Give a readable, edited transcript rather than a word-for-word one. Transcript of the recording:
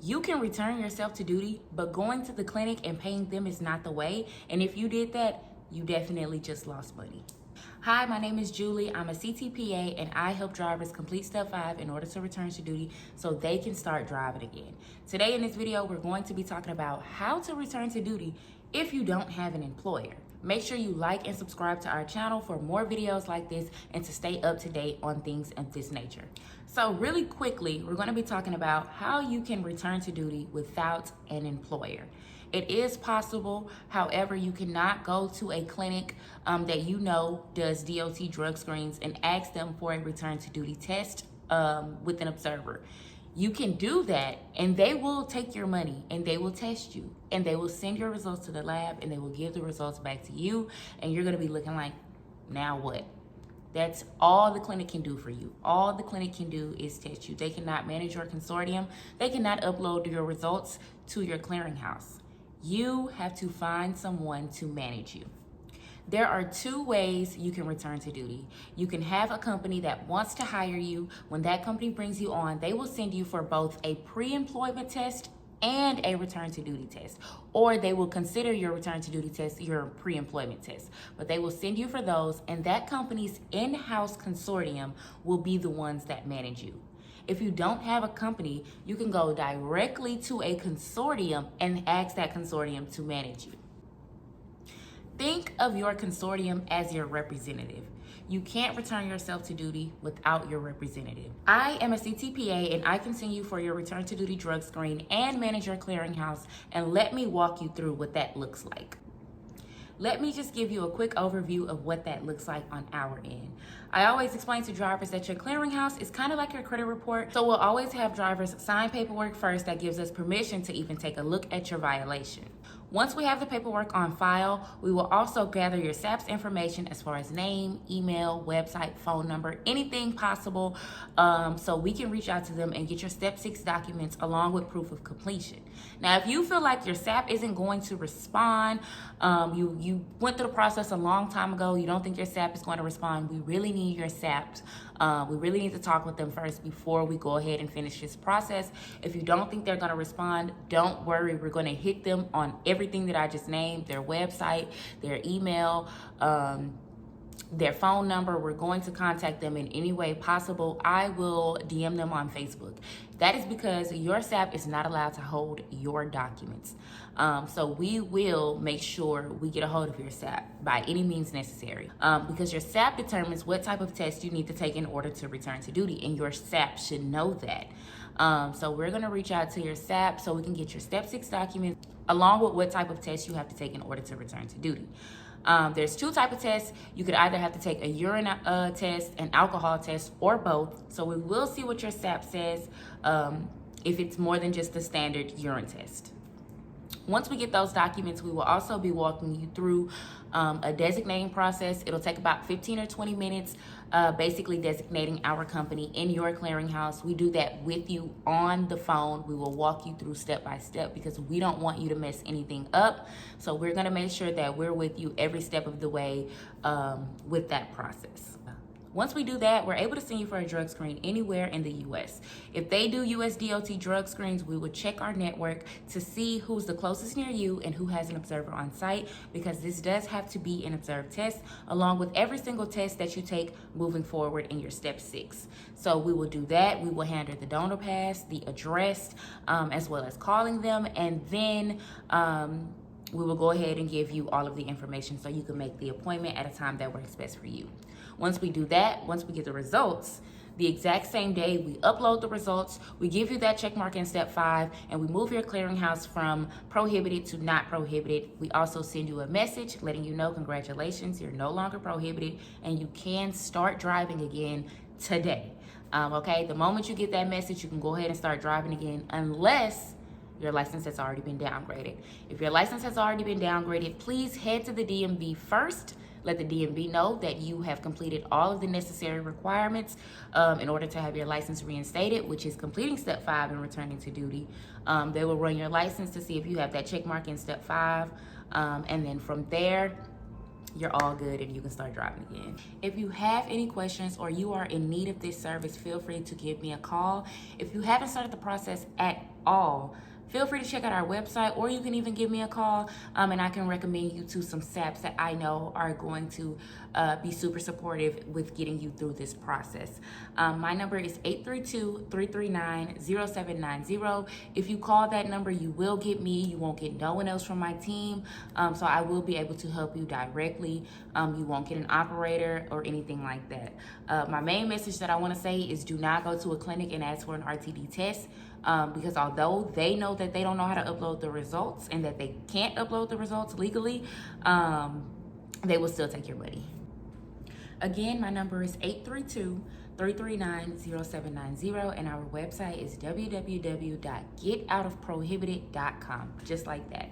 You can return yourself to duty, but going to the clinic and paying them is not the way. And if you did that, you definitely just lost money. Hi, my name is Julie. I'm a CTPA and I help drivers complete step 5 in order to return to duty so they can start driving again. Today in this video, we're going to be talking about how to return to duty if you don't have an employer. Make sure you like and subscribe to our channel for more videos like this and to stay up to date on things of this nature. So really quickly, we're going to be talking about how you can return to duty without an employer. It is possible, however, you cannot go to a clinic that you know does DOT drug screens and ask them for a return to duty test with an observer. You can do that and they will take your money and they will test you and they will send your results to the lab and they will give the results back to you and you're gonna be looking like, now what? That's all the clinic can do for you. All the clinic can do is test you. They cannot manage your consortium. They cannot upload your results to your clearinghouse. You have to find someone to manage you. There are 2 ways you can return to duty. You can have a company that wants to hire you. When that company brings you on, they will send you for both a pre-employment test and a return to duty test. Or they will consider your return to duty test your pre-employment test. But they will send you for those, and that company's in-house consortium will be the ones that manage you. If you don't have a company, you can go directly to a consortium and ask that consortium to manage you. Think of your consortium as your representative. You can't return yourself to duty without your representative. I am a CTPA and I can send you for your return to duty drug screen and manage your clearinghouse, and let me walk you through what that looks like. Let me just give you a quick overview of what that looks like on our end. I always explain to drivers that your clearinghouse is kind of like your credit report. So we'll always have drivers sign paperwork first that gives us permission to even take a look at your violation. Once we have the paperwork on file, we will also gather your SAP's information as far as name, email, website, phone number, anything possible, so we can reach out to them and get your step 6 documents along with proof of completion. Now, if you feel like your SAP isn't going to respond, you went through the process a long time ago, you don't think your SAP is going to respond, we really need your SAPs. We really need to talk with them first before we go ahead and finish this process. If you don't think they're going to respond, don't worry. We're going to hit them on everything that I just named, their website, their email, their phone number. We're going to contact them in any way possible. I will DM them on Facebook. That is because your SAP is not allowed to hold your documents. So we will make sure we get a hold of your SAP by any means necessary, because your SAP determines what type of test you need to take in order to return to duty, and your SAP should know that. So we're going to reach out to your SAP so we can get your step 6 documents along with what type of test you have to take in order to return to duty. There's 2 types of tests. You could either have to take a urine test, an alcohol test, or both. So we will see what your SAP says if it's more than just the standard urine test. Once we get those documents, we will also be walking you through a designating process. It'll take about 15 or 20 minutes, basically designating our company in your clearinghouse. We do that with you on the phone. We will walk you through step by step because we don't want you to mess anything up. So we're going to make sure that we're with you every step of the way with that process. Once we do that, we're able to send you for a drug screen anywhere in the U.S. If they do U.S. DOT drug screens, we would check our network to see who's the closest near you and who has an observer on site, because this does have to be an observed test along with every single test that you take moving forward in your step 6. So we will do that. We will handle the donor pass, the address, as well as calling them, and then we will go ahead and give you all of the information so you can make the appointment at a time that works best for you. Once we do that, once we get the results, the exact same day we upload the results, we give you that check mark in step 5, and we move your clearinghouse from prohibited to not prohibited. We also send you a message letting you know, congratulations, you're no longer prohibited and you can start driving again today. Okay, the moment you get that message, you can go ahead and start driving again, unless your license has already been downgraded. If your license has already been downgraded, please head to the DMV first. Let the DMV know that you have completed all of the necessary requirements in order to have your license reinstated, which is completing step 5 and returning to duty. They will run your license to see if you have that check mark in step 5. And then from there, you're all good and you can start driving again. If you have any questions or you are in need of this service, feel free to give me a call. If you haven't started the process at all, feel free to check out our website, or you can even give me a call, and I can recommend you to some SAPs that I know are going to be super supportive with getting you through this process. My number is 832-339-0790. If you call that number, you will get me. You won't get no one else from my team, so I will be able to help you directly. You won't get an operator or anything like that. My main message that I want to say is do not go to a clinic and ask for an RTD test. Because although they know that they don't know how to upload the results and that they can't upload the results legally, they will still take your money. Again, my number is 832-339-0790, and our website is www.getoutofprohibited.com, just like that.